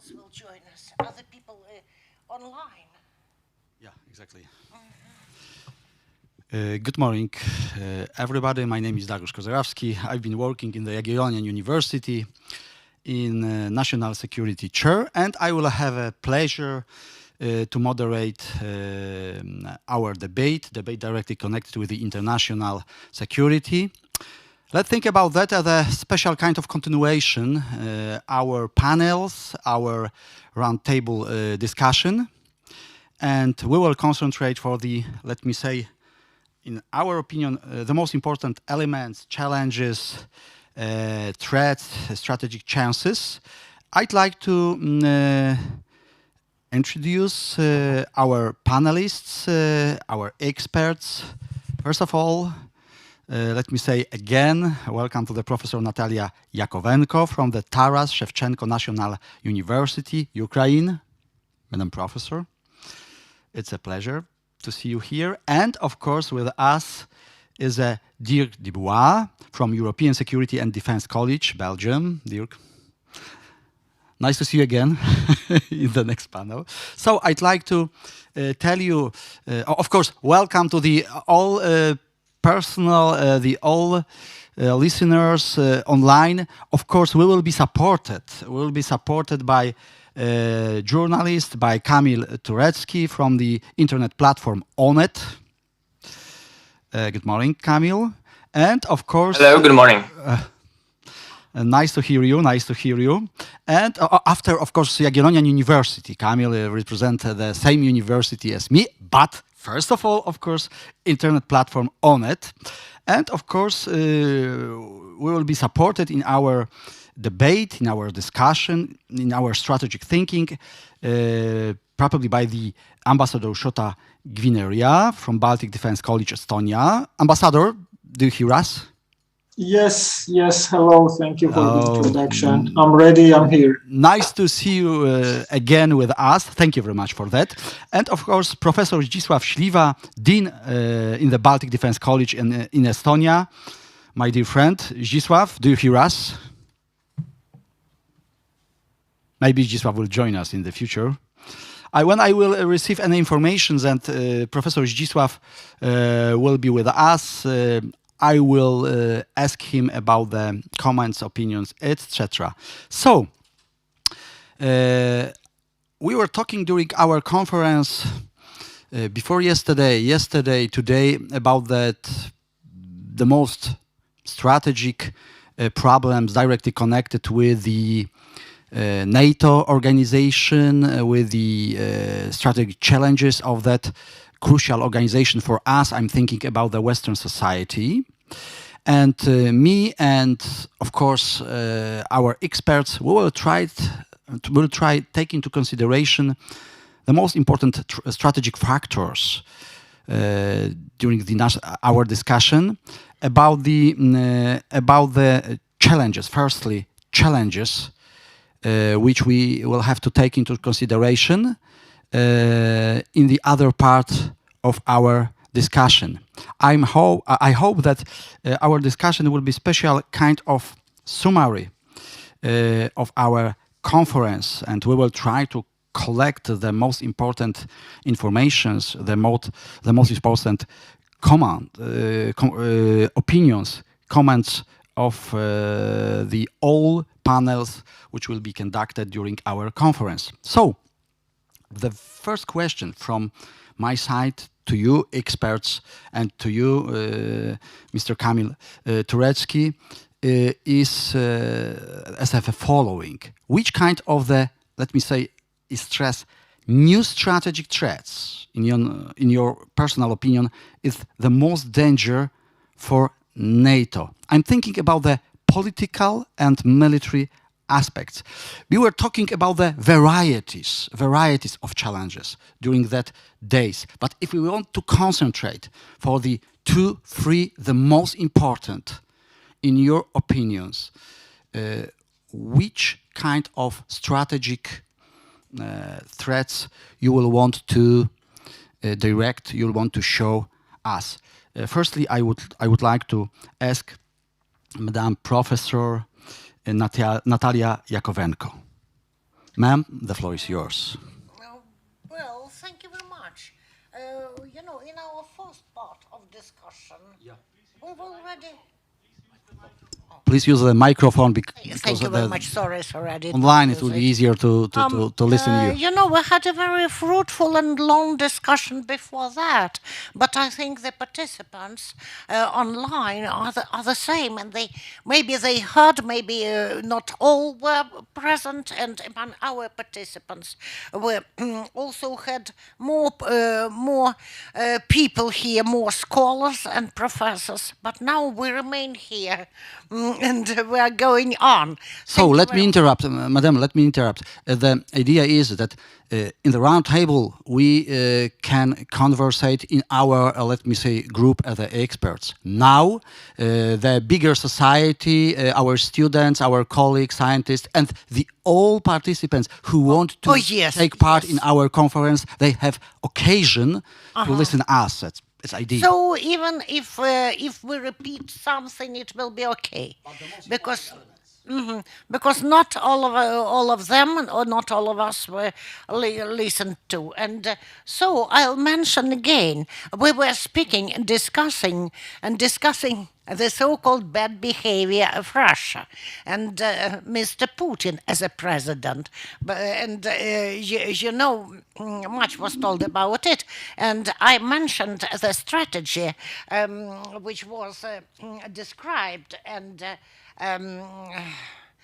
else will join us? Other people online? Yeah, exactly. Good morning, everybody. My name is Dariusz Kozerowski. I've been working in the Jagiellonian University in National Security Chair, and I will have a pleasure to moderate our debate directly connected with the international security. Let's think about that as a special kind of continuation, our panels, our roundtable discussion, and we will concentrate for the, let me say, in our opinion, the most important elements, challenges, threats, strategic chances. I'd like to introduce our panelists, our experts. First of all, let me say again, welcome to the Professor Natalia Yakovenko from the Taras Shevchenko National University, Ukraine. Madam Professor, it's a pleasure to see you here. And of course, with us is Dirk Dubois from European Security and Defense College, Belgium. Dirk, nice to see you again in the next panel. So I'd like to tell you, of course, welcome to the all listeners online. Of course, we will be supported. We will be supported by journalist, by Kamil Turecki from the internet platform Onet. Good morning, Kamil. And of course... Hello, good morning. Nice to hear you, nice to hear you. And after, of course, Jagiellonian University, Kamil represents the same university as me, but first of all, of course, internet platform Onet. And of course, we will be supported in our debate, in our discussion, in our strategic thinking, probably by the Ambassador Shota Gvineria from Baltic Defense College, Estonia. Ambassador, do you hear us? Yes, hello, thank you for the introduction. I'm ready, I'm here. Nice to see you again with us. Thank you very much for that. And of course, Professor Zdzisław Śliwa, Dean in the Baltic Defense College in Estonia. My dear friend, Zdzisław, do you hear us? Maybe Zdzisław will join us in the future. When I will receive any information and Professor Zdzisław will be with us, I will ask him about the comments, opinions, etc. So, we were talking during our conference before yesterday, today, about the most strategic problems directly connected with the NATO organization, with the strategic challenges of that crucial organization for us. I'm thinking about the Western society. And me and, of course, our experts, we will try take into consideration the most important strategic factors during our discussion about the challenges. Firstly, challenges which we will have to take into consideration in the other part of our discussion. I hope that our discussion will be special kind of summary of our conference, and we will try to collect the most important informations, the most important opinions, comments of the all panels which will be conducted during our conference. So, the first question from my side to you experts and to you, Mr. Kamil Turecki, is as the following. Which kind of let me say, stress, new strategic threats, in your personal opinion, is the most danger for NATO? I'm thinking about the political and military aspects. We were talking about the varieties of challenges during that days. But if we want to concentrate for the 2-3, the most important, in your opinions, which kind of strategic threats you will want to direct, you will want to show us? Firstly, I would like to ask Madam Professor Natalia Yakovenko. Ma'am, the floor is yours. Well, thank you very much. In our first part of discussion, we've already... Please use the microphone Thank you very much. Sorry, I didn't online use it will be easier to listen to you. We had a very fruitful and long discussion before that, but I think the participants online are the same, and maybe they heard, maybe not all were present, and among our participants were also had more people here, more scholars and professors. But now we remain here, and we are going on. So let me interrupt, Madam. Let me interrupt. The idea is that in the round table we can conversate in our, let me say, group of the experts. Now, the bigger society, our students, our colleagues, scientists, and all participants who want to take part in our conference, they have occasion to listen to us. It's ideal. So even if we repeat something, it will be okay, because not all of them or not all of us were listened to, and so I'll mention again. We were speaking and discussing the so-called bad behavior of Russia and Mr. Putin as a president. And much was told about it. And I mentioned the strategy which was described and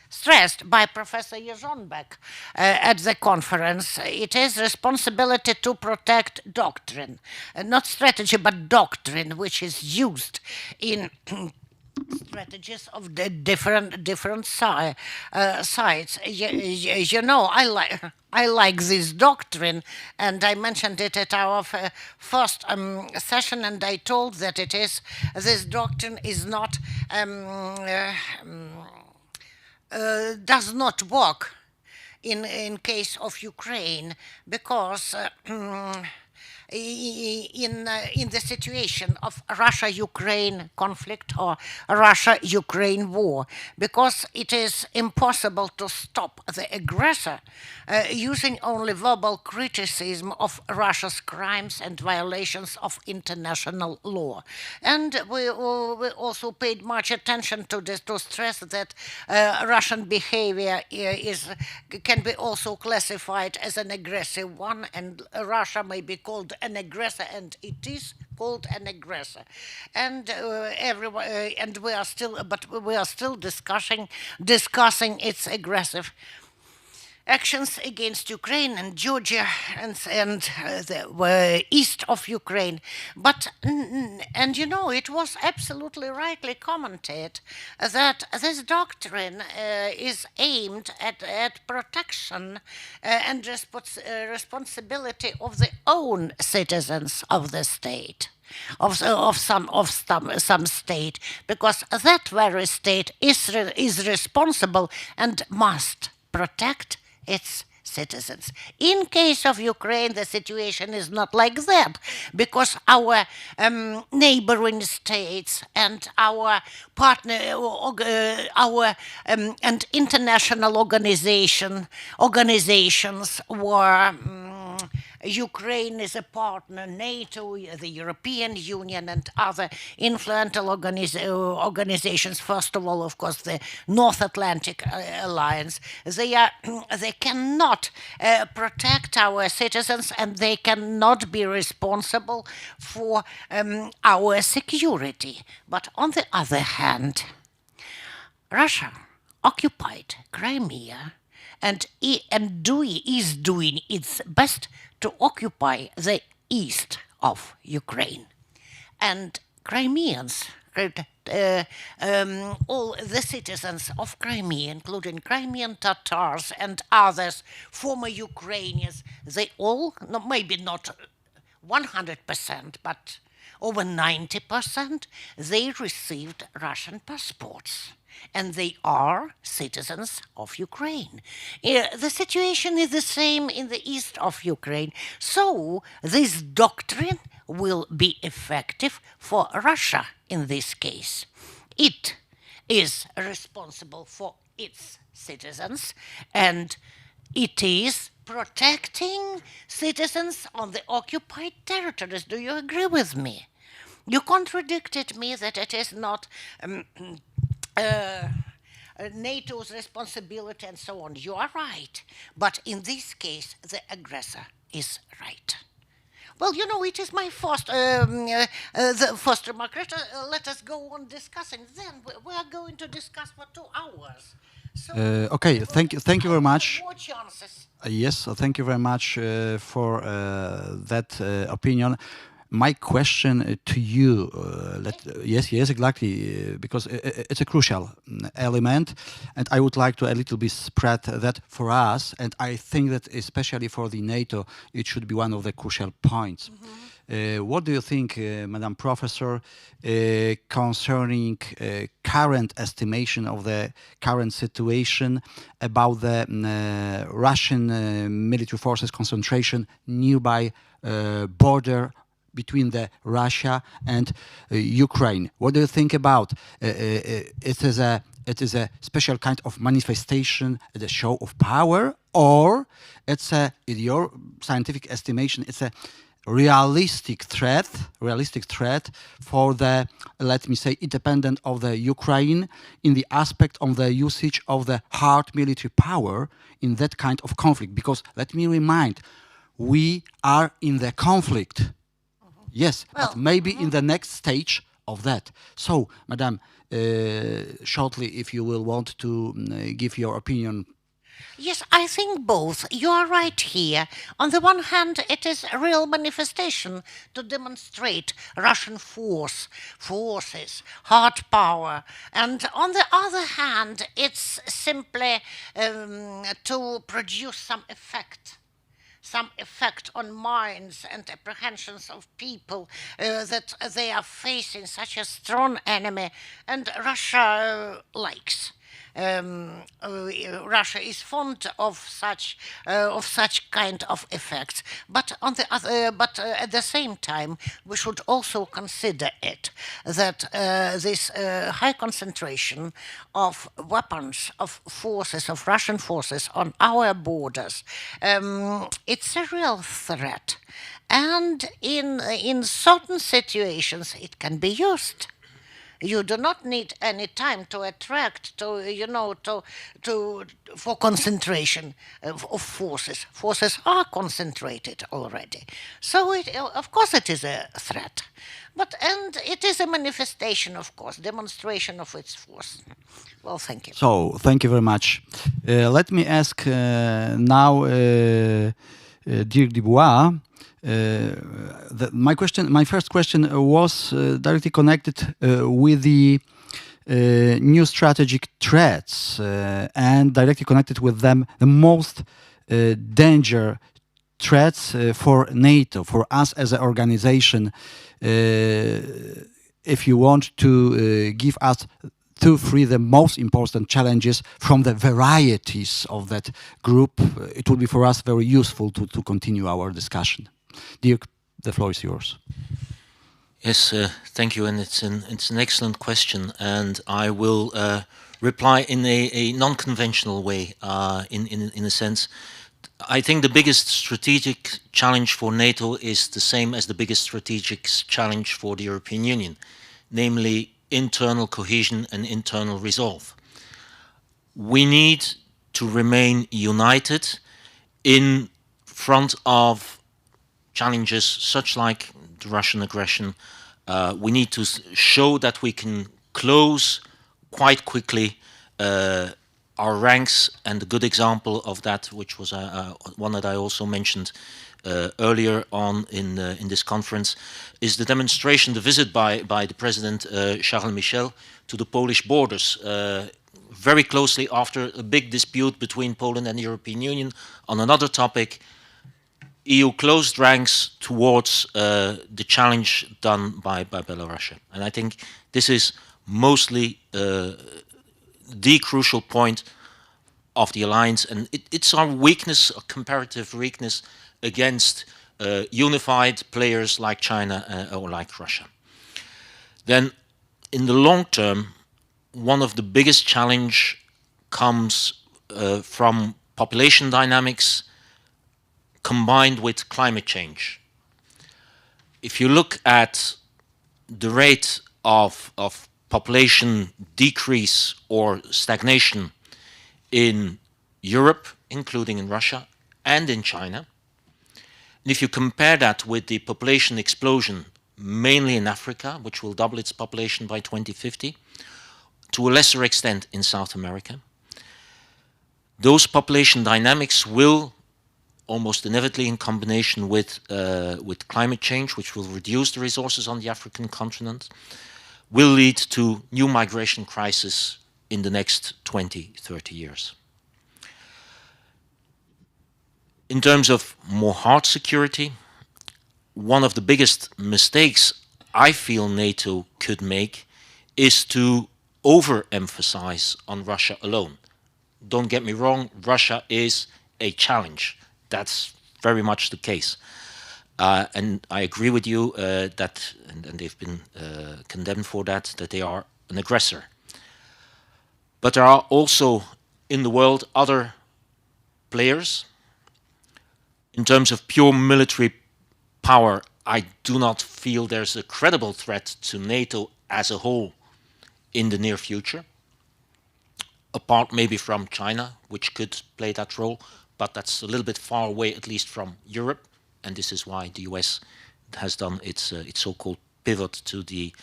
stressed by Professor Ježonbek at the conference. It is responsibility to protect doctrine, not strategy, but doctrine, which is used in strategies of the different sides. I like this doctrine, and I mentioned it at our first session, and I told that this doctrine is not does not work in case of Ukraine, because in the situation of Russia-Ukraine conflict or Russia-Ukraine war, because it is impossible to stop the aggressor using only verbal criticism of Russia's crimes and violations of international law. And we also paid much attention to this, to stress that Russian behavior can be also classified as an aggressive one, and Russia may be called an aggressor, and it is called an aggressor. And and we are still discussing its aggressive actions against Ukraine and Georgia and the east of Ukraine. But, and it was absolutely rightly commented that this doctrine is aimed at protection and responsibility of the own citizens of the state. Of some state, because that very state is responsible and must protect its citizens. In case of Ukraine, the situation is not like that, because our neighboring states and our partner, and international organizations were. Ukraine is a partner, NATO, the European Union, and other influential organizations. First of all, of course, the North Atlantic Alliance. They cannot protect our citizens, and they cannot be responsible for our security. But on the other hand, Russia occupied Crimea and is doing its best to occupy the east of Ukraine. And Crimeans, all the citizens of Crimea, including Crimean Tatars and others, former Ukrainians, they all, maybe not 100%, but over 90%, they received Russian passports. And they are citizens of Ukraine. The situation is the same in the east of Ukraine. So this doctrine will be effective for Russia in this case. It is responsible for its citizens, and It is protecting citizens on the occupied territories. Do you agree with me? You contradicted me that it is not uh, NATO's responsibility and so on. You are right. But in this case, the aggressor is right. Well, you know, it is my the first remark. Let us go on discussing. Then we are going to discuss for 2 hours. So Okay, thank you very much. more chances. Yes, thank you very much for that opinion. My question to you, yes, exactly, because it's a crucial element, and I would like to a little bit spread that for us, and I think that especially for the NATO, it should be one of the crucial points. What do you think, Madam Professor, concerning current estimation of the current situation about the Russian military forces concentration nearby border between Russia and Ukraine? What do you think about it? Is a special kind of manifestation, a show of power, or it's in your scientific estimation, it's a realistic threat for the, let me say, independent of the Ukraine in the aspect of the usage of the hard military power in that kind of conflict? Because let me remind, we are in the conflict. Yes, Well, but maybe in the next stage of that. So, Madam, shortly, if you will want to give your opinion. Yes, I think both. You are right here. On the one hand, it is a real manifestation to demonstrate Russian forces, hard power. And on the other hand, it's simply to produce some effect on minds and apprehensions of people that they are facing such a strong enemy, and Russia likes. Russia is fond of such kind of effects, but at the same time, we should also consider it that this high concentration of weapons of Russian forces on our borders, it's a real threat, and in certain situations it can be used. You do not need any time to attract, for concentration of forces. Forces are concentrated already, so of course it is a threat, and it is a manifestation, of course, demonstration of its force. Well, thank you. So, thank you very much. Let me ask now, Dirk Dubois. My first question was directly connected with the new strategic threats and directly connected with them the most danger threats for NATO, for us as an organization. If you want to give us 2, 3 the most important challenges from the varieties of that group, it would be for us very useful to continue our discussion. Dirk, the floor is yours. Yes, thank you, and it's an excellent question, and I will reply in a non-conventional way. In a sense, I think the biggest strategic challenge for NATO is the same as the biggest strategic challenge for the European Union, namely internal cohesion and internal resolve. We need to remain united in front of challenges such like the Russian aggression. We need to show that we can close quite quickly our ranks, and a good example of that, which was one that I also mentioned earlier on in this conference, is the demonstration, the visit by the President Charles Michel to the Polish borders, very closely after a big dispute between Poland and the European Union on another topic. EU closed ranks towards the challenge done by Belarus. And I think this is mostly the crucial point of the alliance, and it's our weakness, a comparative weakness against unified players like China or like Russia. Then in the long term, one of the biggest challenge comes from population dynamics combined with climate change. If you look at the rate of population decrease or stagnation in Europe, including in Russia and in China, and if you compare that with the population explosion, mainly in Africa, which will double its population by 2050, to a lesser extent in South America, those population dynamics will, almost inevitably in combination with climate change, which will reduce the resources on the African continent, will lead to new migration crises in the next 20, 30 years. In terms of more hard security, one of the biggest mistakes I feel NATO could make is to overemphasize on Russia alone. Don't get me wrong, Russia is a challenge. That's very much the case. And I agree with you that, and they've been condemned for that they are an aggressor. But there are also in the world other players. In terms of pure military power, I do not feel there's a credible threat to NATO as a whole in the near future, apart maybe from China, which could play that role, but that's a little bit far away, at least from Europe, and this is why the US has done its so-called pivot to the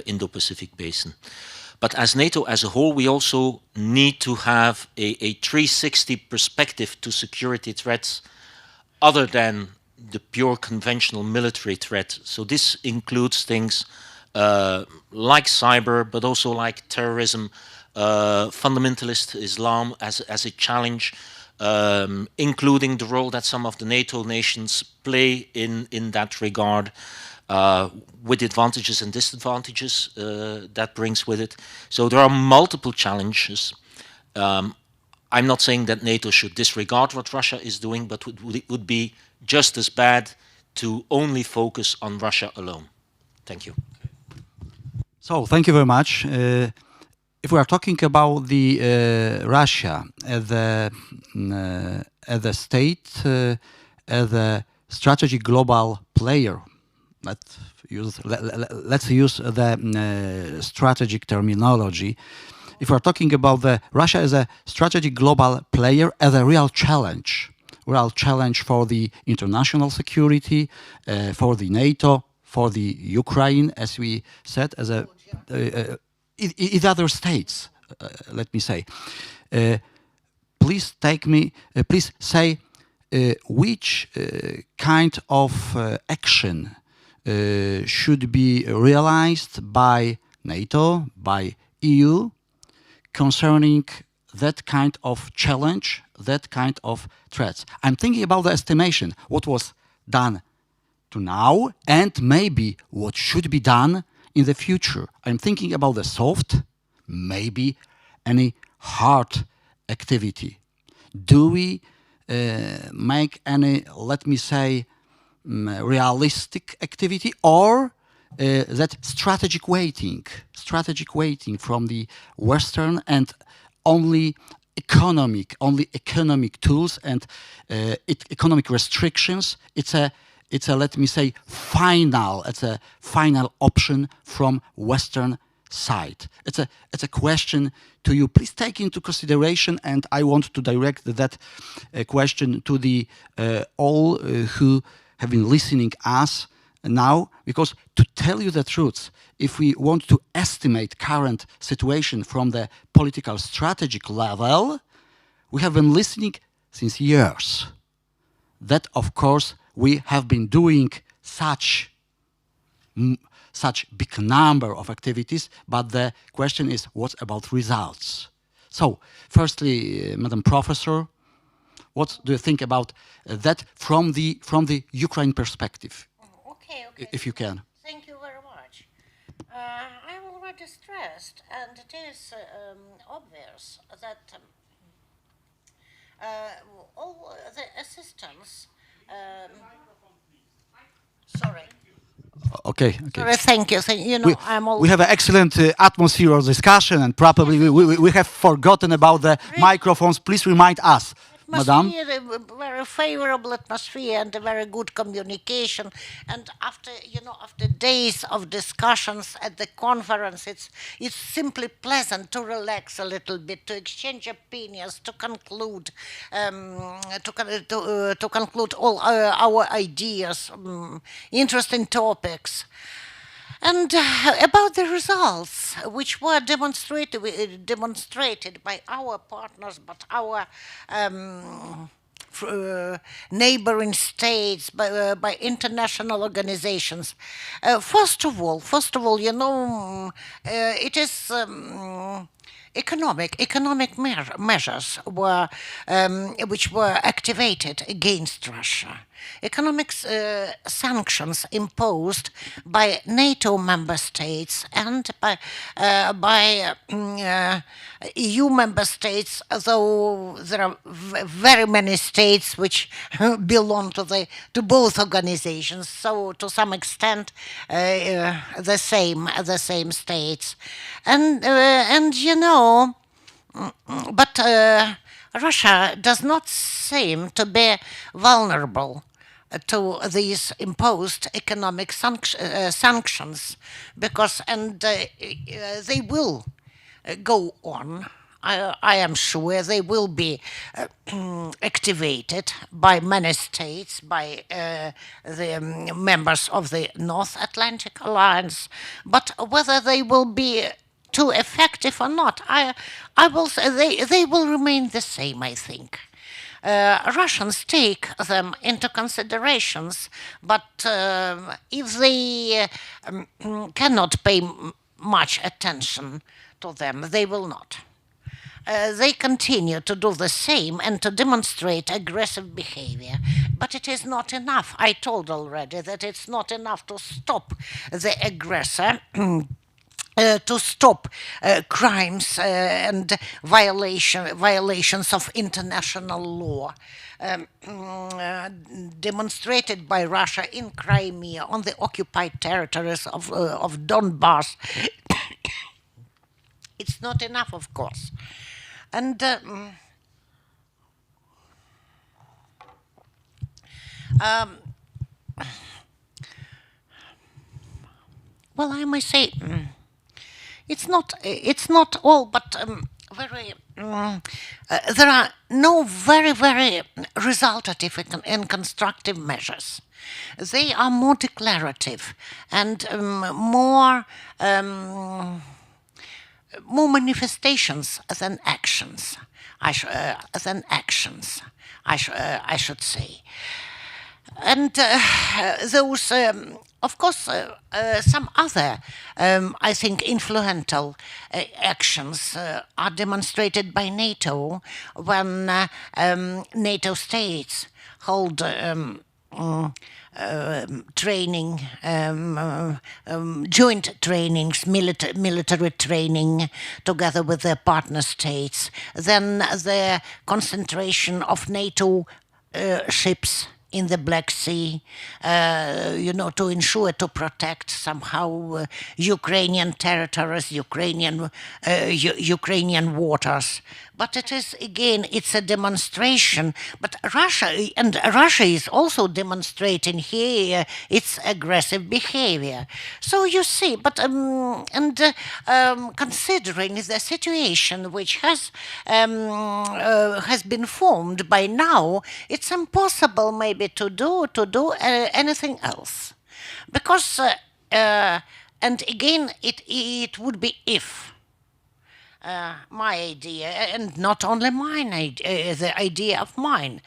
Indo-Pacific basin. But as NATO as a whole, we also need to have a 360 perspective to security threats other than the pure conventional military threat. So this includes things like cyber, but also like terrorism, fundamentalist Islam as a challenge, including the role that some of the NATO nations play in that regard, with advantages and disadvantages that brings with it. So there are multiple challenges. I'm not saying that NATO should disregard what Russia is doing, but it would be just as bad to only focus on Russia alone. Thank you. So, thank you very much. If we are talking about the Russia as a state, as a strategic global player, let's use the strategic terminology. If we're talking about Russia as a strategic global player, as a real challenge for the international security, for the NATO, for the Ukraine, as we said, as a other states, let me say. Please say which kind of action should be realized by NATO, by EU, concerning that kind of challenge, that kind of threats. I'm thinking about the estimation, what was done to now, and maybe what should be done in the future. I'm thinking about the soft, maybe any hard activity. Do we make any, let me say, realistic activity, or that strategic waiting from the Western and only economic tools and economic restrictions? It's a let me say final option from Western side. It's a question to you. Please take into consideration, and I want to direct that question to the all who have been listening us now, because to tell you the truth, if we want to estimate current situation from the political strategic level, we have been listening since years. That, of course, we have been doing such big number of activities, but the question is, what about results? So, firstly, Madam Professor, what do you think about that from the Ukraine perspective? Okay. If you can. Thank you very much. I already stressed, and it is obvious that all the assistance. Sorry. Okay. Sorry, thank you. You know, we have an excellent atmosphere of discussion, and probably we have forgotten about the microphones. Please remind us. Madame? A very favorable atmosphere and a very good communication. And after days of discussions at the conference, it's simply pleasant to relax a little bit, to exchange opinions, to conclude to conclude all our ideas, interesting topics. And about the results, which were demonstrated by our partners, but our neighboring states, by international organizations. First of all, it is. Economic measures were which were activated against Russia. Economic sanctions imposed by NATO member states and by EU member states, though there are very many states which belong to both organizations. So to some extent, the same states, and but Russia does not seem to be vulnerable to these imposed economic sanctions, because they will go on. I am sure they will be activated by many states, by the members of the North Atlantic Alliance, but whether they will be too effective or not, I will say they will remain the same, I think. Russians take them into considerations, but if they cannot pay much attention to them, they will not. They continue to do the same and to demonstrate aggressive behavior. But it is not enough. I told already that it's not enough to stop the aggressor. To stop crimes and violations of international law demonstrated by Russia in Crimea, on the occupied territories of Donbass. It's not enough, of course. And well, I must say, it's not all, but very. There are no very resultative and constructive measures. They are more declarative and more manifestations than actions. I should say. And those, of course, some other, I think, influential actions are demonstrated by NATO when NATO states hold training, joint trainings, military training together with their partner states. Then the concentration of NATO ships in the Black Sea, to ensure, to protect somehow Ukrainian territories, Ukrainian waters. But it is, again, it's a demonstration. But Russia is also demonstrating here its aggressive behavior. So you see, but considering the situation which has been formed by now, it's impossible maybe to do anything else, because and again it would be if. My idea, and not only mine, the idea of mine,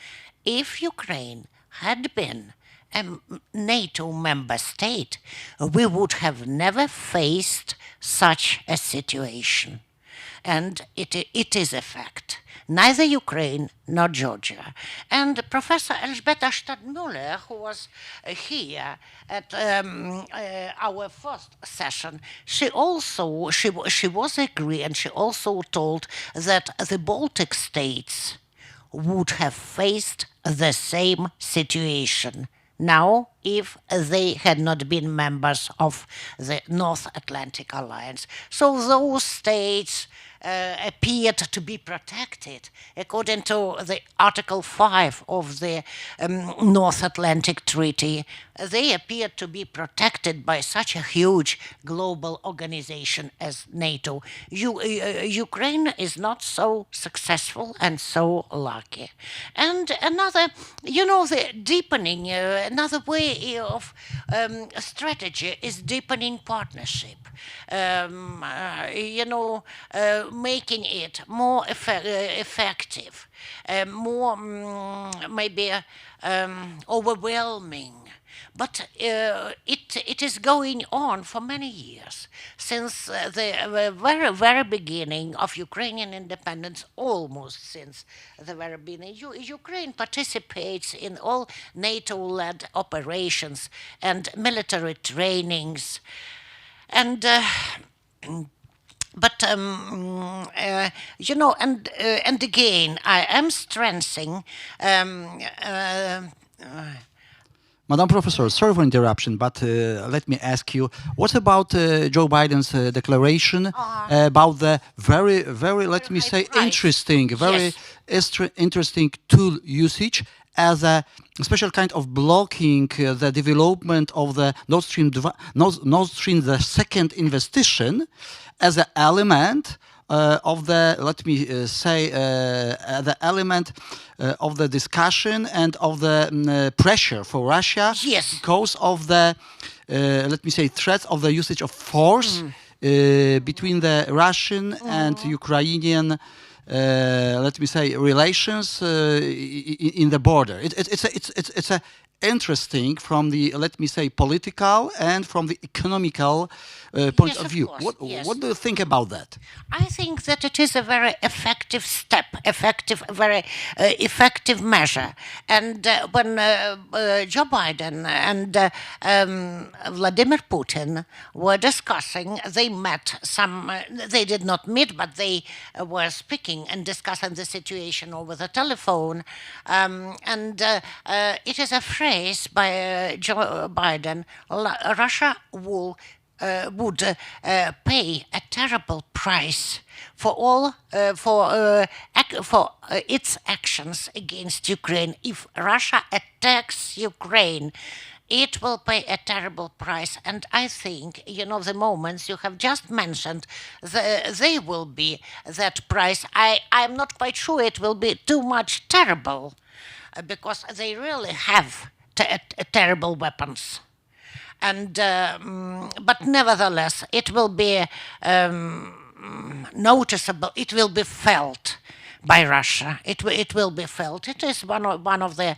if Ukraine had been a NATO member state, we would have never faced such a situation. And it is a fact. Neither Ukraine nor Georgia. And Professor Elżbieta Stadmuller, who was here at our first session, she was agree, and she also told that the Baltic states would have faced the same situation now if they had not been members of the North Atlantic Alliance. So those states appeared to be protected according to the Article 5 of the North Atlantic Treaty. They appeared to be protected by such a huge global organization as NATO. Ukraine is not so successful and so lucky. And another, the deepening, another way of strategy is deepening partnership. Making it more effective, more maybe overwhelming. But it is going on for many years, since the very, very beginning of Ukrainian independence, almost since the very beginning. Ukraine participates in all NATO-led operations and military trainings. And and again, I am stressing. Madam Professor, sorry for interruption, but let me ask you, what about Joe Biden's declaration about the very, very, let me say, right. interesting, very interesting tool usage as a special kind of blocking the development of the Nord Stream, the second investigation as an element of the, let me say, the element of the discussion and of the pressure for Russia because of the, let me say, threats of the usage of force between the Russian and Ukrainian let me say, relations in the border. It's a interesting from the, let me say, political and from the economical point of view. Course, what do you think about that? I think that it is a very effective step, very effective measure. And when Joe Biden and Vladimir Putin were discussing, they met they did not meet, but they were speaking and discussing the situation over the telephone. It is a phrase by Joe Biden, Russia would pay a terrible price for all for its actions against Ukraine. If Russia attacks Ukraine, it will pay a terrible price. And I think, the moments you have just mentioned, they will be that price. I'm not quite sure it will be too much terrible, because they really have terrible weapons. And but nevertheless, it will be noticeable. It will be felt by Russia. It will be felt. It is one of the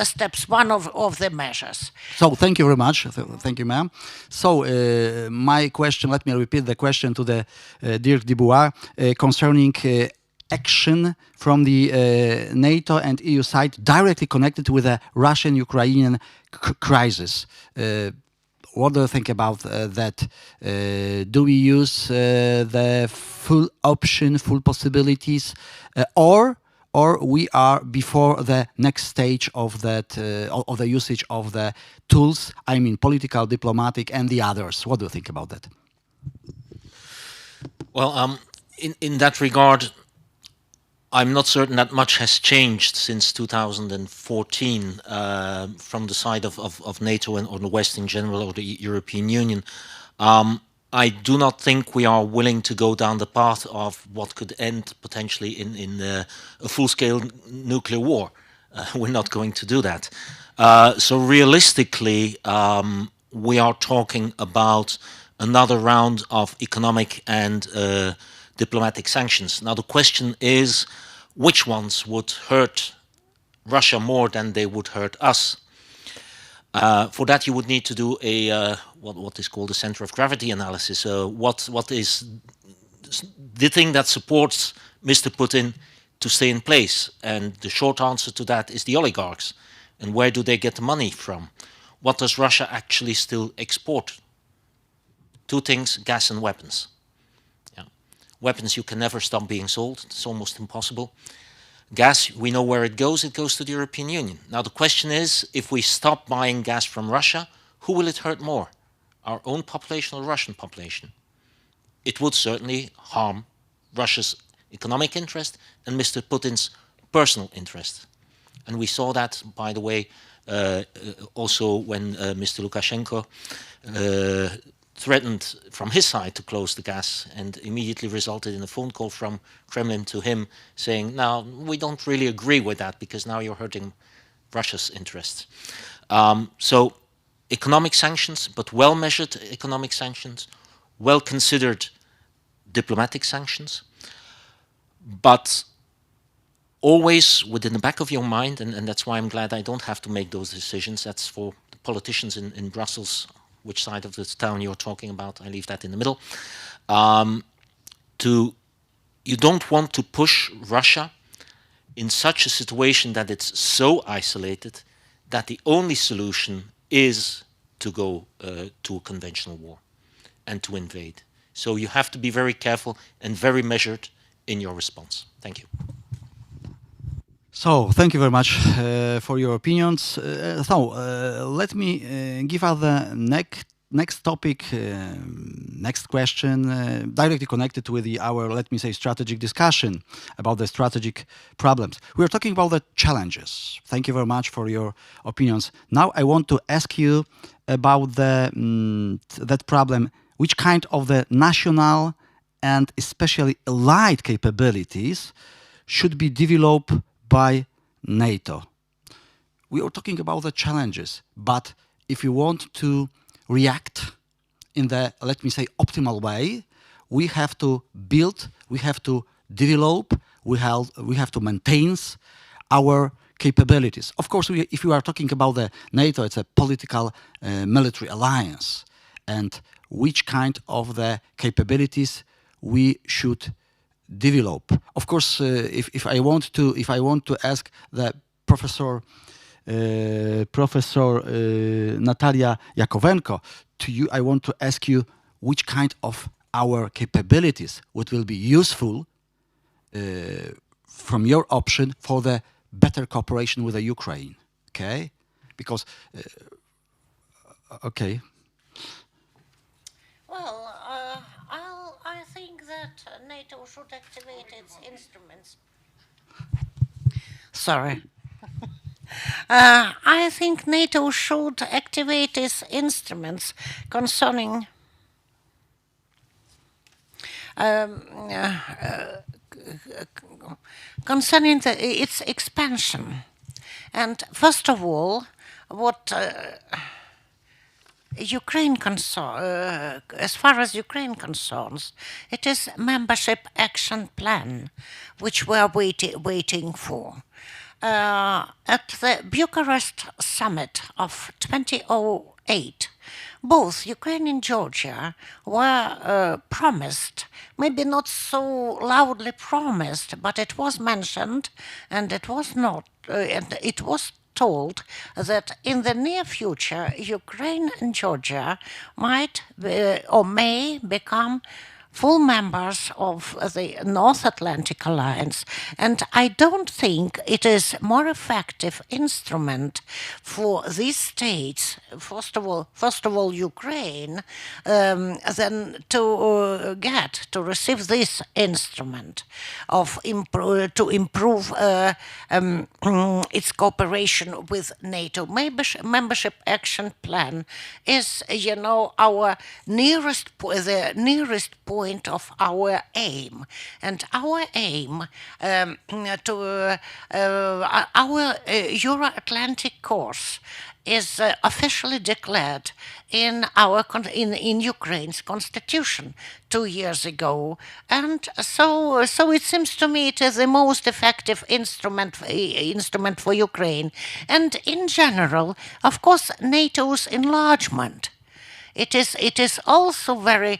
steps, one of the measures. So thank you very much. Thank you, ma'am. So my question. Let me repeat the question to the Dirk Dubois concerning. Action from the NATO and EU side directly connected with the Russian-Ukrainian crisis. What do you think about that? Do we use the full option, full possibilities, or we are before the next stage of that of the usage of the tools? I mean, political, diplomatic, and the others. What do you think about that? Well, in that regard, I'm not certain that much has changed since 2014 from the side of NATO or the West in general, or the European Union. I do not think we are willing to go down the path of what could end potentially in a full-scale nuclear war. We're not going to do that. So realistically, we are talking about another round of economic and diplomatic sanctions. Now the question is, which ones would hurt Russia more than they would hurt us? For that, you would need to do a what is called a center of gravity analysis. What is the thing that supports Mr. Putin to stay in place? And the short answer to that is the oligarchs. And where do they get the money from? What does Russia actually still export? Two things: gas and weapons. Weapons you can never stop being sold. It's almost impossible. Gas, we know where it goes. It goes to the European Union. Now the question is, if we stop buying gas from Russia, who will it hurt more? Our own population or the Russian population? It would certainly harm Russia's economic interest and Mr. Putin's personal interest. And we saw that, by the way, also when Mr. Lukashenko threatened from his side to close the gas, and immediately resulted in a phone call from Kremlin to him saying, "Now, we don't really agree with that because now you're hurting Russia's interests." So economic sanctions, but well-measured economic sanctions, well-considered diplomatic sanctions, but always within the back of your mind, and that's why I'm glad I don't have to make those decisions. That's for the politicians in Brussels, which side of the town you're talking about. I leave that in the middle. You don't want to push Russia in such a situation that it's so isolated that the only solution is to go to a conventional war and to invade. So you have to be very careful and very measured in your response. Thank you. So, thank you very much for your opinions. Let me give us the next topic, next question, directly connected with our, let me say, strategic discussion about the strategic problems. We are talking about the challenges. Thank you very much for your opinions. Now I want to ask you about that problem, which kind of the national and especially allied capabilities should be developed by NATO. We are talking about the challenges, but if you want to react in the, let me say, optimal way, we have to build, we have to develop, we have to maintain our capabilities. Of course, if you are talking about the NATO, it's a political military alliance, and which kind of the capabilities we should develop. Of course, if I want to ask the Professor Natalia Yakovenko, to you, I want to ask you which kind of our capabilities what will be useful from your option for the better cooperation with the Ukraine. Okay, because okay. Well, I think that NATO should activate its instruments. Sorry. I think NATO should activate its instruments concerning its expansion. And first of all, what as far as Ukraine concerns, it is membership action plan, which we are waiting for. At the Bucharest summit of 2008, both Ukraine and Georgia were promised, maybe not so loudly promised, but it was mentioned, and it was not, and it was told that in the near future, Ukraine and Georgia might or may become full members of the North Atlantic Alliance. And I don't think it is a more effective instrument for these states, first of all Ukraine, than to receive this instrument to improve its cooperation with NATO. Membership action plan is, our the nearest point of our aim, and our aim our Euro-Atlantic course is officially declared in Ukraine's constitution 2 years ago, and so it seems to me it is the most effective instrument for Ukraine, and in general, of course, NATO's enlargement. It is also a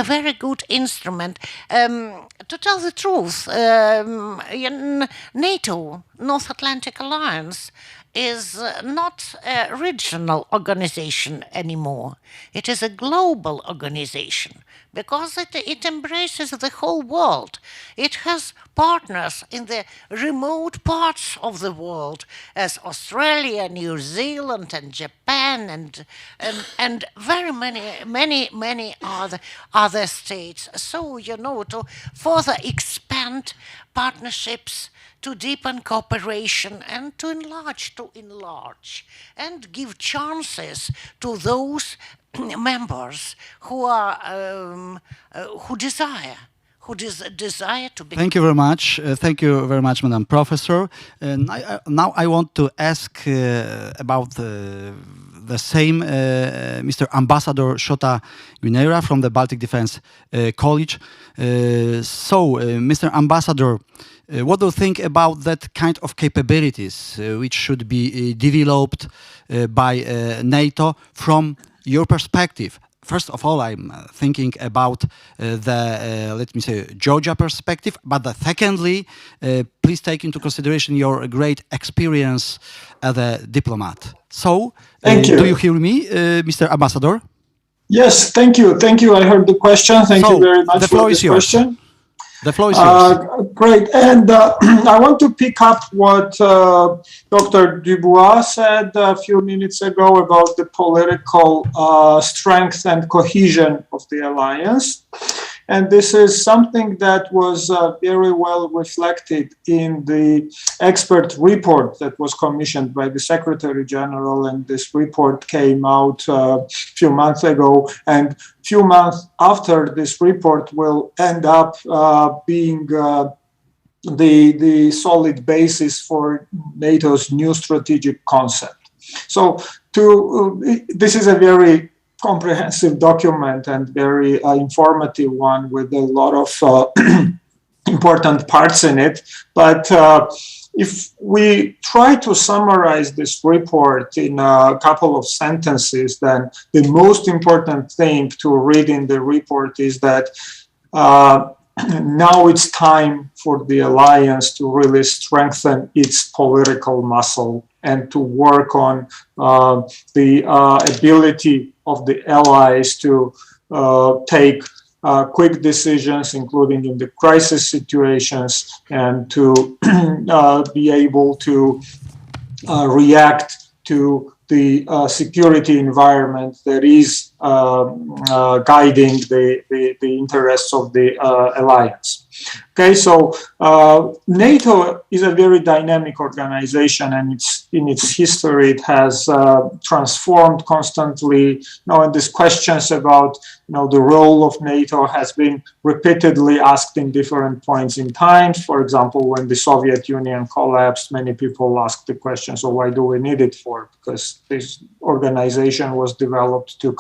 very good instrument. To tell the truth, NATO, North Atlantic Alliance, is not a regional organization anymore. It is a global organization because it embraces the whole world. It has partners in the remote parts of the world, as Australia, New Zealand, and Japan, and very many other states. So, to further expand partnerships, to deepen cooperation, and to enlarge, and give chances to those members who are desire to be. Thank you very much. Thank you very much, Madam Professor. Now I want to ask about the same Mr. Ambassador Shota Guinera from the Baltic Defense College. Mr. Ambassador, what do you think about that kind of capabilities which should be developed by NATO from your perspective? First of all, I'm thinking about let me say, Georgia perspective, but secondly, please take into consideration your great experience as a diplomat. So, Thank you. Do you hear me, Mr. Ambassador? Yes, thank you. Thank you. I heard the question. Thank you very much for this question. The floor is yours. Great. And I want to pick up what Dr. Dubois said a few minutes ago about the political strength and cohesion of the alliance. And this is something that was very well reflected in the expert report that was commissioned by the Secretary General. And this report came out a few months ago. And few months after this report will end up being the solid basis for NATO's new strategic concept. So this is a very comprehensive document and very informative one with a lot of important parts in it. But if we try to summarize this report in a couple of sentences, then the most important thing to read in the report is that now it's time for the alliance to really strengthen its political muscle and to work on the ability of the allies to take quick decisions, including in the crisis situations, and to be able to react to the security environment that is guiding the interests of the alliance. Okay, so NATO is a very dynamic organization, and in its history it has transformed constantly. And these questions about the role of NATO has been repeatedly asked in different points in time. For example, when the Soviet Union collapsed, many people asked the question, so why do we need it for? Because this organization was developed to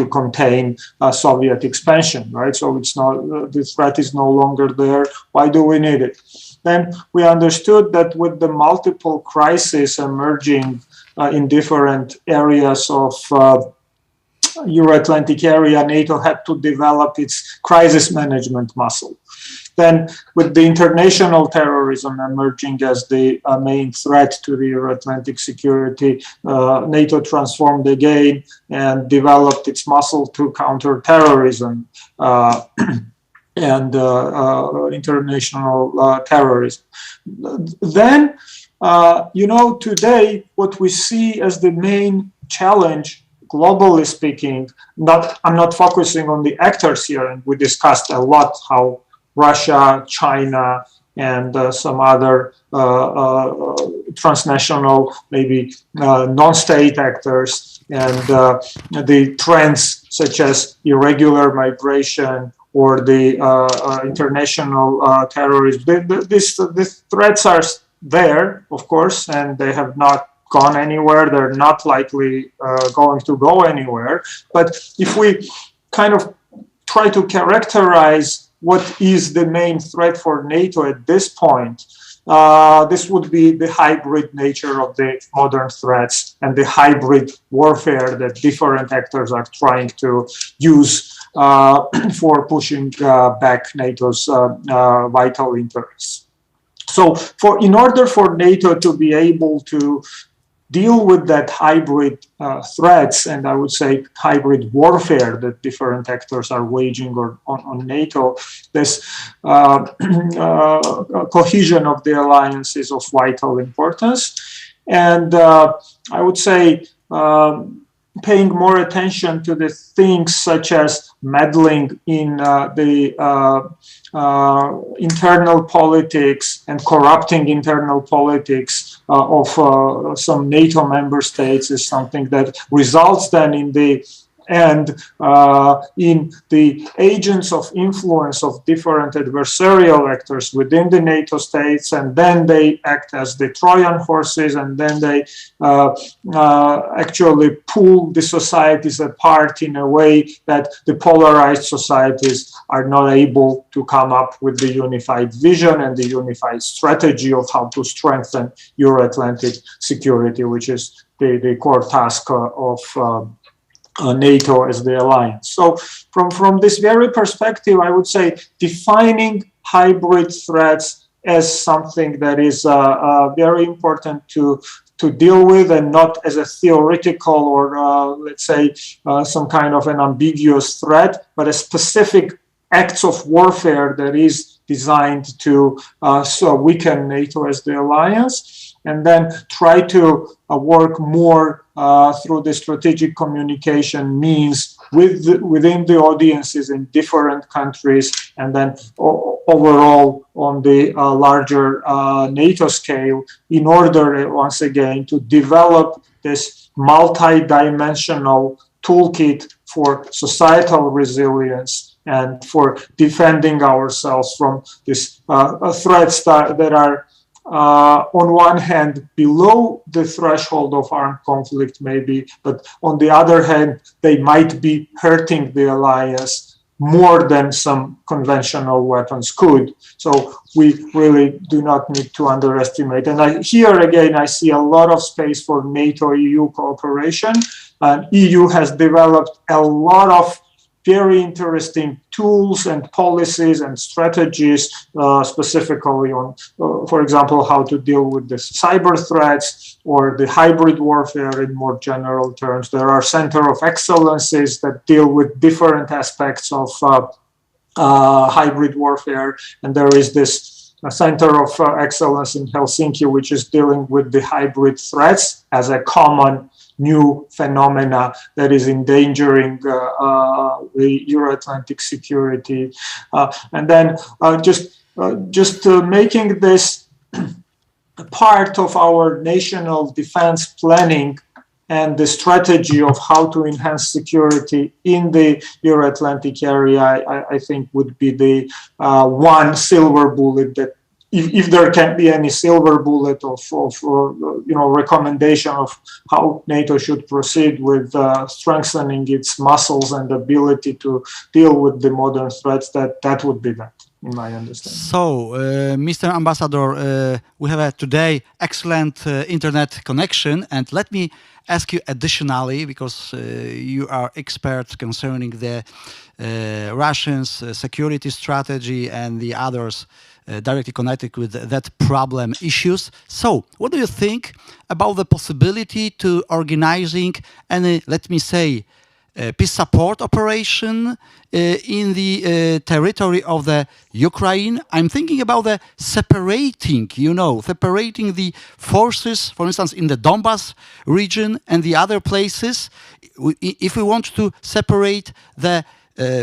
contain Soviet expansion, right? So it's not, the threat is no longer there. Why do we need it? Then we understood that with the multiple crises emerging in different areas of Euro-Atlantic area, NATO had to develop its crisis management muscle. Then with the international terrorism emerging as the main threat to the Euro-Atlantic security, NATO transformed again and developed its muscle to counter terrorism and international terrorism. Then, today, what we see as the main challenge, globally speaking, I'm not focusing on the actors here, and we discussed a lot how Russia, China, and some other transnational, maybe non-state actors, and the trends such as irregular migration or the international terrorism. These threats are there, of course, and they have not gone anywhere. They're not likely going to go anywhere. But if we kind of try to characterize what is the main threat for NATO at this point, this would be the hybrid nature of the modern threats and the hybrid warfare that different actors are trying to use for pushing back NATO's vital interests. So in order for NATO to be able to deal with that hybrid threats, and I would say hybrid warfare that different actors are waging on NATO, this cohesion of the alliance is of vital importance. And I would say paying more attention to the things such as meddling in the internal politics and corrupting internal politics of some NATO member states is something that results then in the and in the agents of influence of different adversarial actors within the NATO states, and then they act as the Trojan horses, and then they actually pull the societies apart in a way that the polarized societies are not able to come up with the unified vision and the unified strategy of how to strengthen Euro-Atlantic security, which is the core task of NATO as the alliance. So from this very perspective, I would say defining hybrid threats as something that is very important to deal with, and not as a theoretical or let's say some kind of an ambiguous threat, but a specific acts of warfare that is designed to weaken NATO as the alliance, and then try to work more through the strategic communication means within the audiences in different countries, and then overall on the larger NATO scale, in order once again to develop this multi-dimensional toolkit for societal resilience and for defending ourselves from these threats that are on one hand below the threshold of armed conflict maybe, but on the other hand, they might be hurting the alliance more than some conventional weapons could. So we really do not need to underestimate. And here again, I see a lot of space for NATO-EU cooperation. And EU has developed a lot of very interesting tools and policies and strategies, specifically on, for example, how to deal with the cyber threats or the hybrid warfare in more general terms. There are center of excellences that deal with different aspects of hybrid warfare, and there is this center of excellence in Helsinki, which is dealing with the hybrid threats as a common new phenomena that is endangering the Euro-Atlantic security, and then just making this part of our national defense planning and the strategy of how to enhance security in the Euro-Atlantic area, I think would be the one silver bullet that, if there can be any silver bullet of recommendation of how NATO should proceed with strengthening its muscles and ability to deal with the modern threats, that would be that, in my understanding. So, Mr. Ambassador, we have today excellent internet connection, and let me ask you additionally, because you are expert concerning the Russians' security strategy and the others directly connected with that problem issues. So, what do you think about the possibility to organizing any, let me say, peace support operation in the territory of the Ukraine? I'm thinking about the separating the forces, for instance, in the Donbas region and the other places. If we want to separate the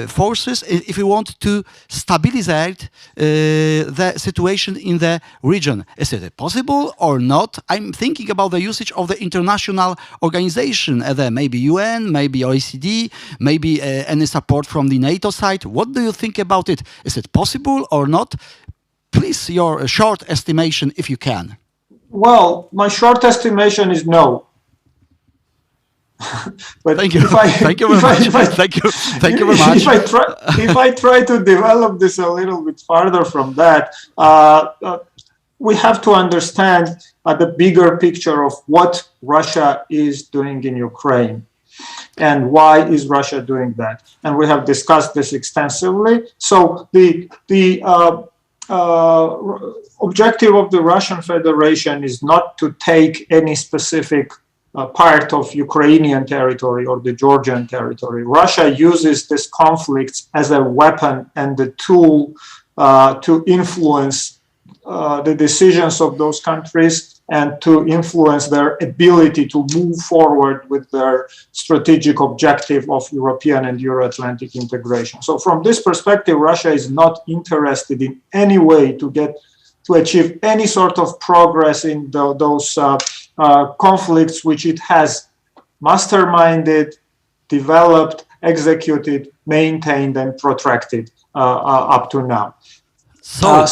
forces, if we want to stabilize the situation in the region. Is it possible or not? I'm thinking about the usage of the international organization, maybe UN, maybe OECD, maybe any support from the NATO side. What do you think about it? Is it possible or not? Please, your short estimation, if you can. Well, my short estimation is no. But thank you. Thank you very much. Thank you very much. If I try to develop this a little bit further from that, we have to understand the bigger picture of what Russia is doing in Ukraine and why is Russia doing that. And we have discussed this extensively. So the objective of the Russian Federation is not to take any specific part of Ukrainian territory or the Georgian territory. Russia uses this conflict as a weapon and a tool to influence the decisions of those countries and to influence their ability to move forward with their strategic objective of European and Euro-Atlantic integration. So from this perspective, Russia is not interested in any way to achieve any sort of progress in those conflicts which it has masterminded, developed, executed, maintained, and protracted up to now. So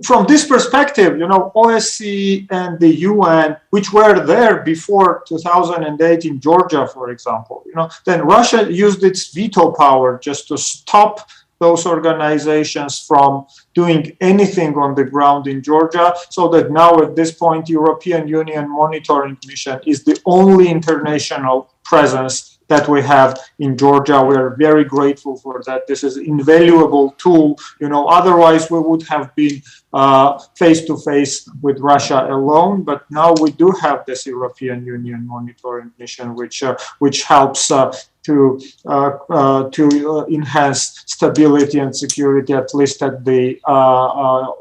from this perspective, OSCE and the UN, which were there before 2008 in Georgia, for example, then Russia used its veto power just to stop those organizations from doing anything on the ground in Georgia, so that now at this point, European Union monitoring mission is the only international presence that we have in Georgia. We are very grateful for that. This is an invaluable tool. Otherwise we would have been face to face with Russia alone. But now we do have this European Union monitoring mission, which helps to enhance stability and security, at least at the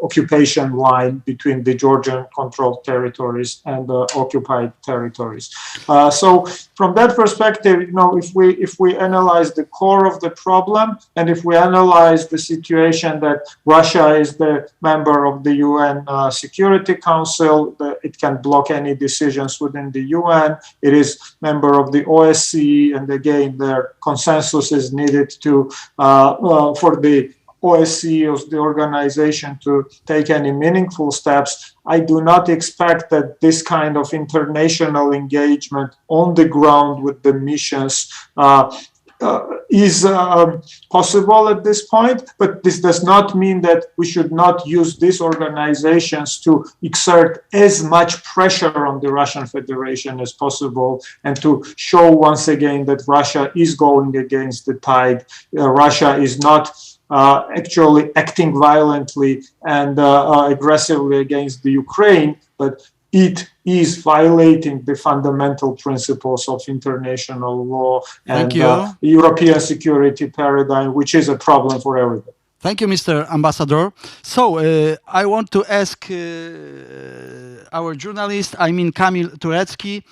occupation line between the Georgian controlled territories and the occupied territories. So from that perspective, if we analyze the core of the problem, and if we analyze the situation that Russia is the member of the UN Security Council, it can block any decisions within the UN. It is member of the OSCE, and again, their consensus is needed to for the OSCE, the organization, to take any meaningful steps. I do not expect that this kind of international engagement on the ground with the missions is possible at this point, but this does not mean that we should not use these organizations to exert as much pressure on the Russian Federation as possible, and to show once again that Russia is going against the tide. Russia is not actually acting violently and aggressively against the Ukraine, but it is violating the fundamental principles of international law and European security paradigm, which is a problem for everybody. Thank you, Mr. Ambassador. So I want to ask our journalist, Kamil Turecki.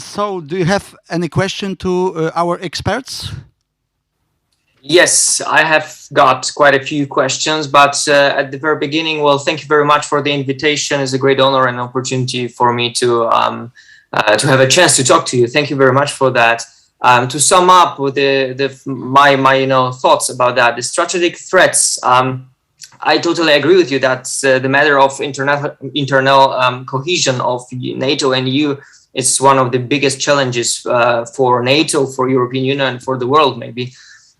So do you have any question to our experts? Yes, I have got quite a few questions, but at the very beginning, well, thank you very much for the invitation. It's a great honor and opportunity for me to have a chance to talk to you. Thank you very much for that. To sum up with my thoughts about that, the strategic threats, I totally agree with you that the matter of internal cohesion of NATO and EU is one of the biggest challenges for NATO, for European Union, for the world maybe.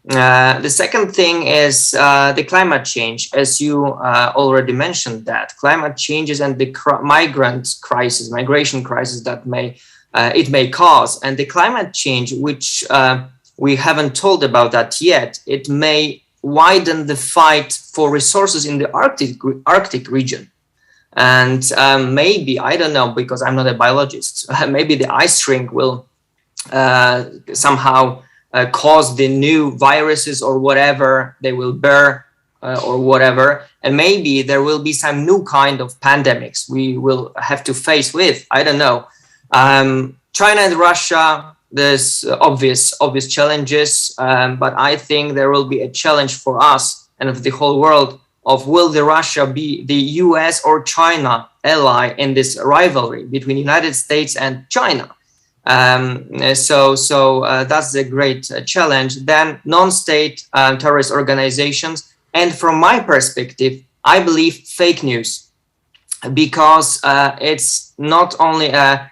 The second thing is the climate change, as you already mentioned, that climate changes and the migration crisis that it may cause, and the climate change, which we haven't told about that yet, it may widen the fight for resources in the Arctic region. And maybe, I don't know, because I'm not a biologist, maybe the ice shrink will somehow cause the new viruses or whatever they will bear or whatever, and maybe there will be some new kind of pandemics we will have to face with. I don't know. China and Russia, there's obvious challenges, but I think there will be a challenge for us and of the whole world of will the Russia be the US or China ally in this rivalry between United States and China. So that's a great challenge. Then non-state terrorist organizations, and from my perspective, I believe fake news, because it's not only a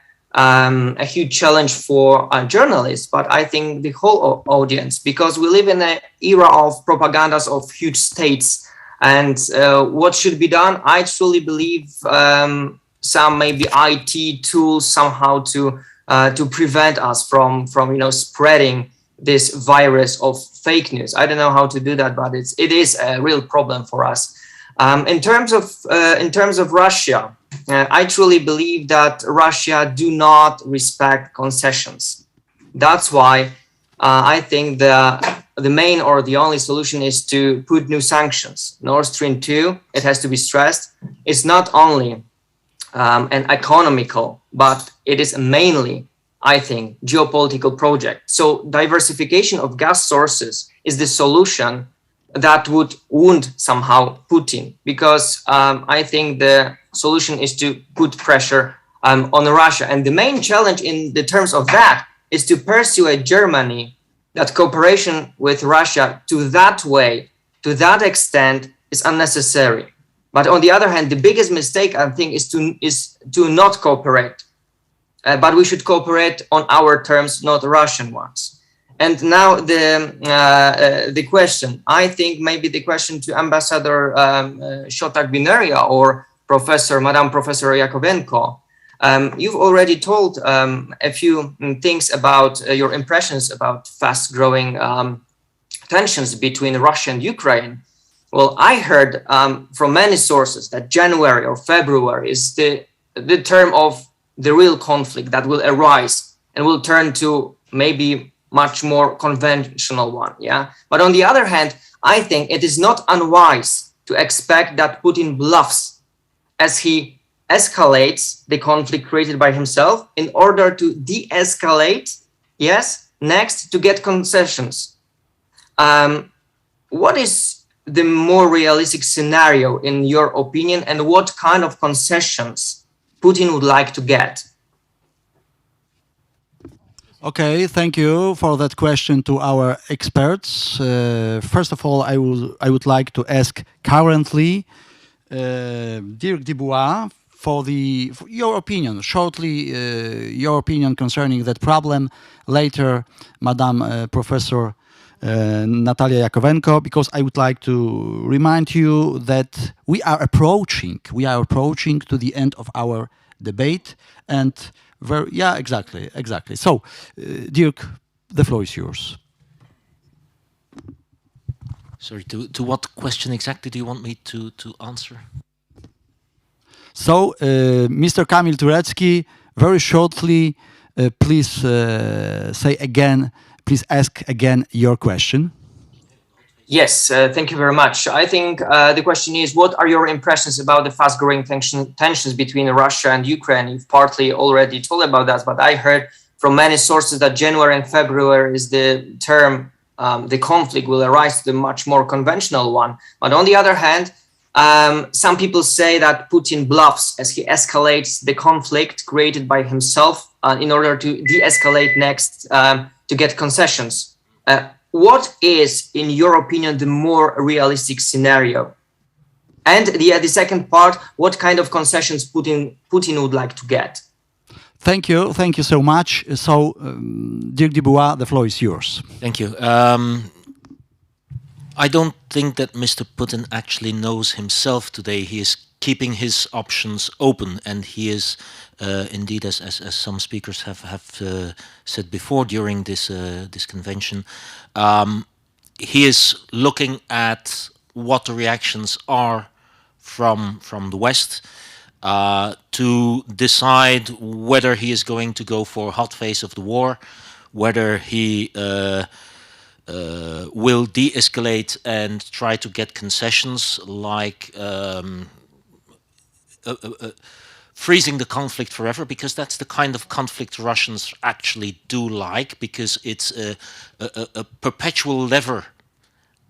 huge challenge for journalists, but I think the whole audience, because we live in an era of propagandas of huge states, and what should be done, I truly believe some maybe IT tools somehow to prevent us from spreading this virus of fake news. I don't know how to do that, but it is a real problem for us. In terms of Russia, I truly believe that Russia do not respect concessions. That's why I think the main or the only solution is to put new sanctions. Nord Stream 2, it has to be stressed, is not only an economical, but it is mainly, I think, geopolitical project. So diversification of gas sources is the solution that would wound somehow Putin, because I think the solution is to put pressure on Russia. And the main challenge in the terms of that is to persuade Germany that cooperation with Russia to that way, to that extent, is unnecessary. But on the other hand, the biggest mistake, I think, is to not cooperate. But we should cooperate on our terms, not Russian ones. And now the question, I think maybe the question to Ambassador Shotak-Bineria or Madam Professor Yakovenko. You've already told a few things about your impressions about fast-growing tensions between Russia and Ukraine. Well, I heard from many sources that January or February is the term of the real conflict that will arise and will turn to maybe much more conventional one. Yeah. But on the other hand, I think it is not unwise to expect that Putin bluffs as he escalates the conflict created by himself in order to de-escalate, yes, next to get concessions. What is the more realistic scenario in your opinion, and what kind of concessions Putin would like to get? Okay, thank you for that question to our experts. First of all, I would like to ask currently Dirk Dubois for your opinion, shortly, your opinion concerning that problem. Later, Madam Professor Natalia Yakovenko, because I would like to remind you that we are approaching to the end of our debate, and exactly. So, Dirk, the floor is yours. Sorry, to what question exactly do you want me to answer? So, Mr. Kamil Turecki, very shortly, please please ask again your question. Yes, thank you very much. I think the question is, what are your impressions about the fast-growing tensions between Russia and Ukraine? You've partly already told about that, but I heard from many sources that January and February is the term the conflict will arise to the much more conventional one. But on the other hand, some people say that Putin bluffs as he escalates the conflict created by himself in order to de-escalate next to get concessions. What is, in your opinion, the more realistic scenario? And the second part, what kind of concessions Putin would like to get? Thank you so much. So, Dirk Dubois, the floor is yours. Thank you. I don't think that Mr. Putin actually knows himself today. He is keeping his options open, and he is indeed, as some speakers have said before during this convention, he is looking at what the reactions are from the West to decide whether he is going to go for a hot phase of the war, whether he will de-escalate and try to get concessions like freezing the conflict forever, because that's the kind of conflict Russians actually do like, because it's a perpetual lever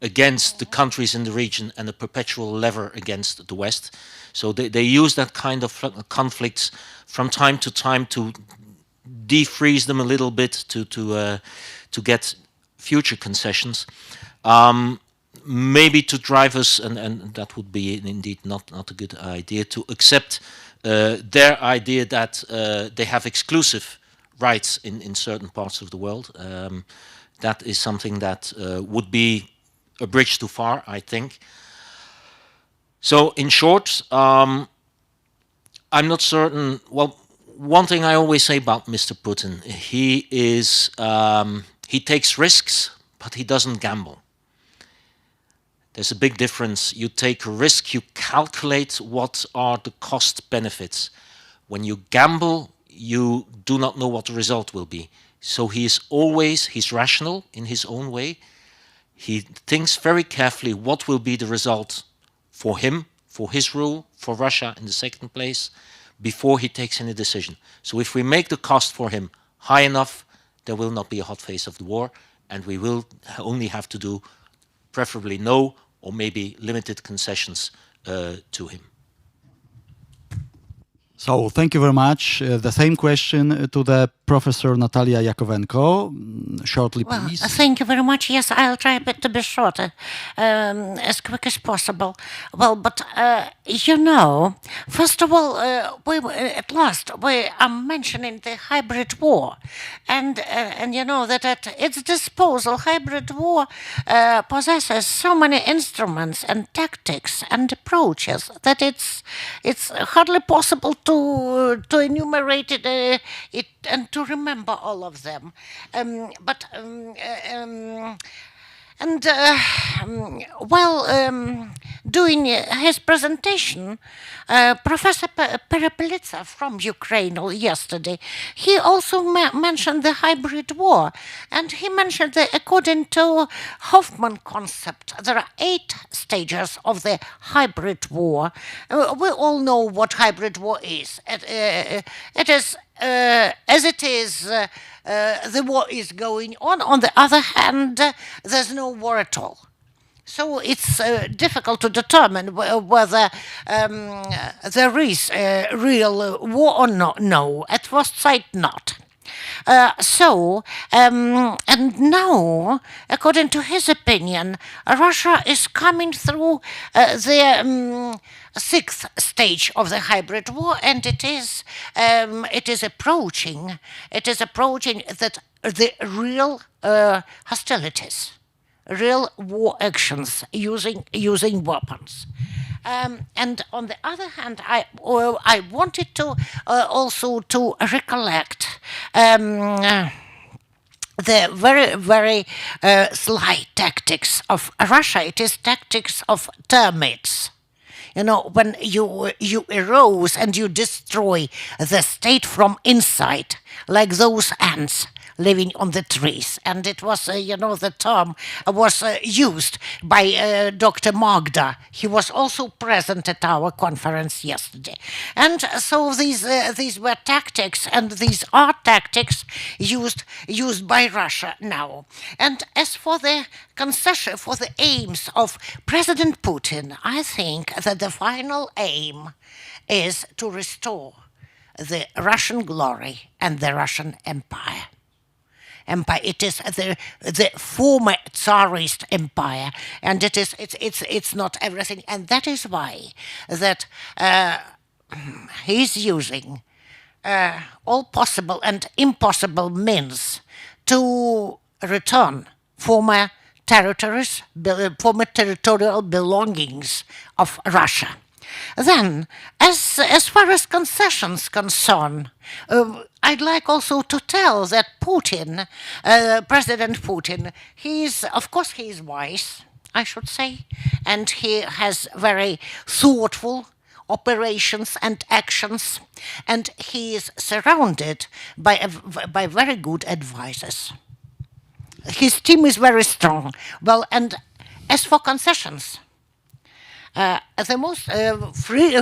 against the countries in the region and a perpetual lever against the West. So they use that kind of conflicts from time to time to defreeze them a little bit to get future concessions. Maybe to drive us, and that would be indeed not a good idea, to accept their idea that they have exclusive rights in certain parts of the world. That is something that would be a bridge too far, I think. So in short, I'm not certain. Well, one thing I always say about Mr. Putin, he takes risks, but he doesn't gamble. There's a big difference. You take a risk, you calculate what are the cost benefits. When you gamble, you do not know what the result will be. So he's rational in his own way. He thinks very carefully what will be the result for him, for his rule, for Russia in the second place, before he takes any decision. So if we make the cost for him high enough, there will not be a hot phase of the war, and we will only have to do preferably no or maybe limited concessions to him. So thank you very much. The same question to the Professor Natalia Yakovenko. Shortly, please. Thank you very much. Yes, I'll try to be shorter, as quick as possible. Well, but first of all, at last we are mentioning the hybrid war, and you know that at its disposal, hybrid war possesses so many instruments and tactics and approaches that it's hardly possible to enumerate it and to remember all of them. While doing his presentation, Professor Perepolitsa from Ukraine yesterday, he also mentioned the hybrid war, and he mentioned that according to Hoffman concept, there are 8 stages of the hybrid war. We all know what hybrid war is. It is as it is, the war is going on. On the other hand, there's no war at all. So it's difficult to determine whether there is a real war or not. No, at first sight, not. And now, according to his opinion, Russia is coming through the 6th stage of the hybrid war, and it is approaching that the real hostilities, real war actions using weapons. And on the other hand, I wanted to also to recollect the very, very sly tactics of Russia. It is tactics of termites. You know, when you erode and you destroy the state from inside, like those ants living on the trees. And it was, the term was used by Dr. Magda. He was also present at our conference yesterday. And so these were tactics, and these are tactics used by Russia now. And as for the concession, for the aims of President Putin, I think that the final aim is to restore the Russian glory and the Russian empire. It is the former Tsarist empire, and it's not everything, and that is why that he's using all possible and impossible means to return former territorial belongings of Russia. Then, as far as concessions concern, I'd like also to tell that Putin, President Putin, he is wise, I should say, and he has very thoughtful operations and actions, and he is surrounded by very good advisors. His team is very strong. Well, and as for concessions, the most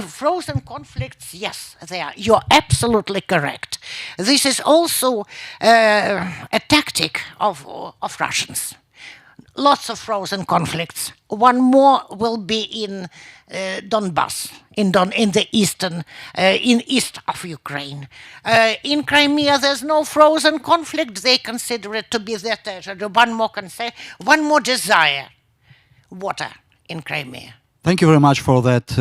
frozen conflicts, yes, they are. You're absolutely correct. This is also a tactic of Russians. Lots of frozen conflicts. One more will be in Donbass, in the east of Ukraine. In Crimea, there's no frozen conflict. They consider it to be their territory. One more desire: water in Crimea. Thank you very much for that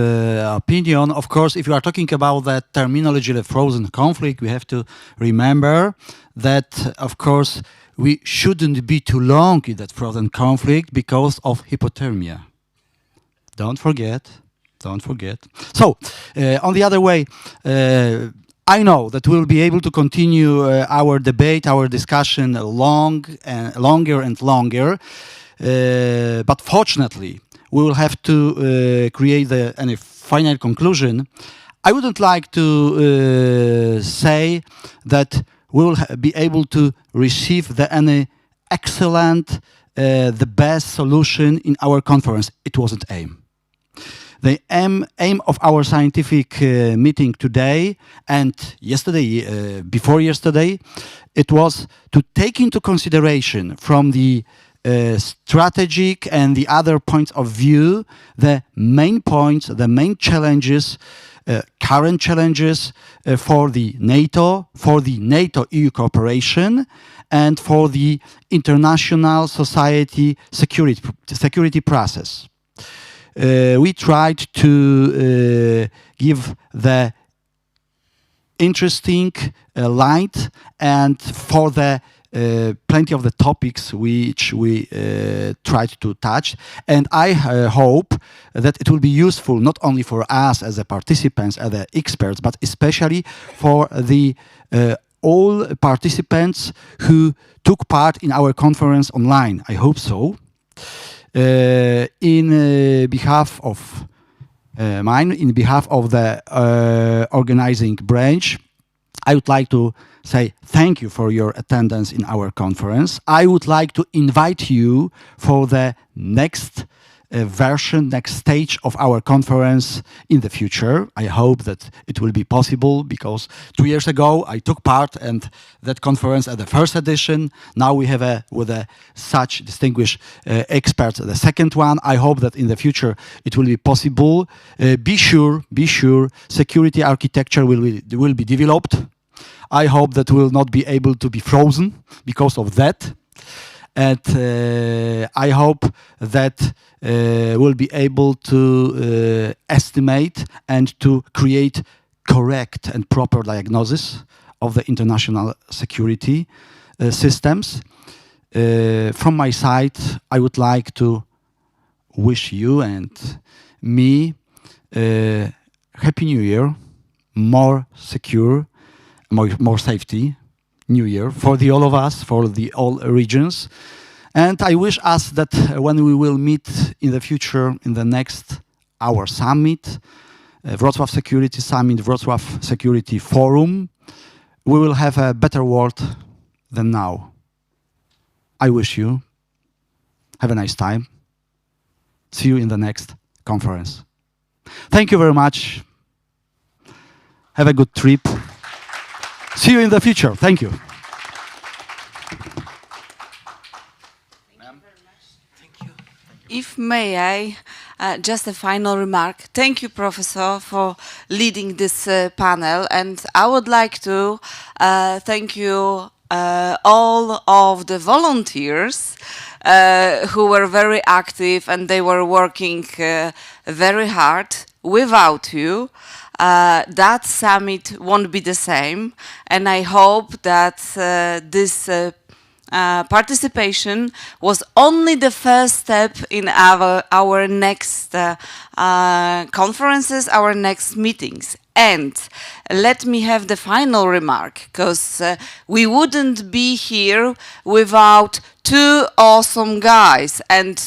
opinion. Of course, if you are talking about that terminology, the frozen conflict, we have to remember that, of course, we shouldn't be too long in that frozen conflict because of hypothermia. Don't forget. So, on the other way, I know that we'll be able to continue our debate, our discussion longer and longer. But fortunately, we will have to create any final conclusion. I wouldn't like to say that we will be able to receive any excellent, the best solution in our conference. It wasn't aim. The aim of our scientific meeting today and yesterday, before yesterday, it was to take into consideration from the strategic and the other points of view the main points, the main challenges, current challenges for the NATO-EU cooperation, and for the international society security process. We tried to give the interesting light and for the plenty of the topics which we tried to touch, and I hope that it will be useful not only for us as the participants, as the experts, but especially for the all participants who took part in our conference online. I hope so. In behalf of in behalf of the organizing branch, I would like to say thank you for your attendance in our conference. I would like to invite you for the next version, next stage of our conference in the future. I hope that it will be possible, because 2 years ago I took part in that conference at the first edition. Now we have with such distinguished experts the second one. I hope that in the future it will be possible. Be sure, security architecture will be developed. I hope that we will not be able to be frozen because of that. And I hope that we'll be able to estimate and to create correct and proper diagnosis of the international security systems. From my side, I would like to wish you and me Happy New Year, more secure, more safety New Year for all of us, for all regions. And I wish us that when we will meet in the future in the next our summit, Wroclaw Security Summit, Wrocław Security Forum, we will have a better world than now. I wish you have a nice time. See you in the next conference. Thank you very much. Have a good trip. See you in the future. Thank you. If may I, just a final remark. Thank you, Professor, for leading this panel. And I would like to thank you all of the volunteers who were very active, and they were working very hard. Without you, that summit won't be the same. And I hope that this participation was only the first step in our next conferences, our next meetings. And let me have the final remark, because we wouldn't be here without two awesome guys, and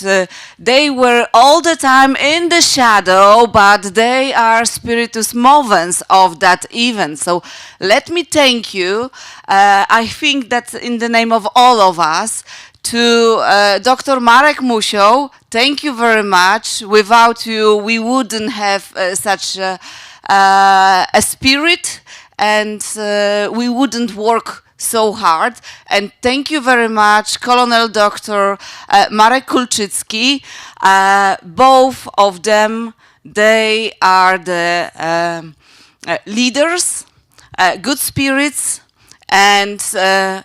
they were all the time in the shadow, but they are spiritus movens of that event. So let me thank you. I think that in the name of all of us, to Dr. Marek Musiał, thank you very much. Without you, we wouldn't have such a spirit, and we wouldn't work so hard. And thank you very much, Colonel Dr. Marek Kulczycki. Both of them, they are the leaders, good spirits, and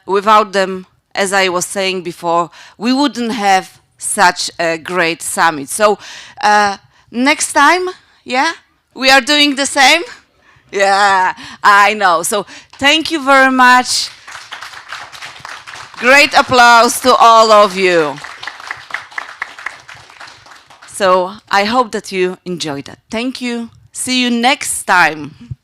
without them, as I was saying before, we wouldn't have such a great summit. So next time, yeah, we are doing the same? Yeah, I know. So thank you very much. Great applause to all of you. So I hope that you enjoyed that. Thank you. See you next time.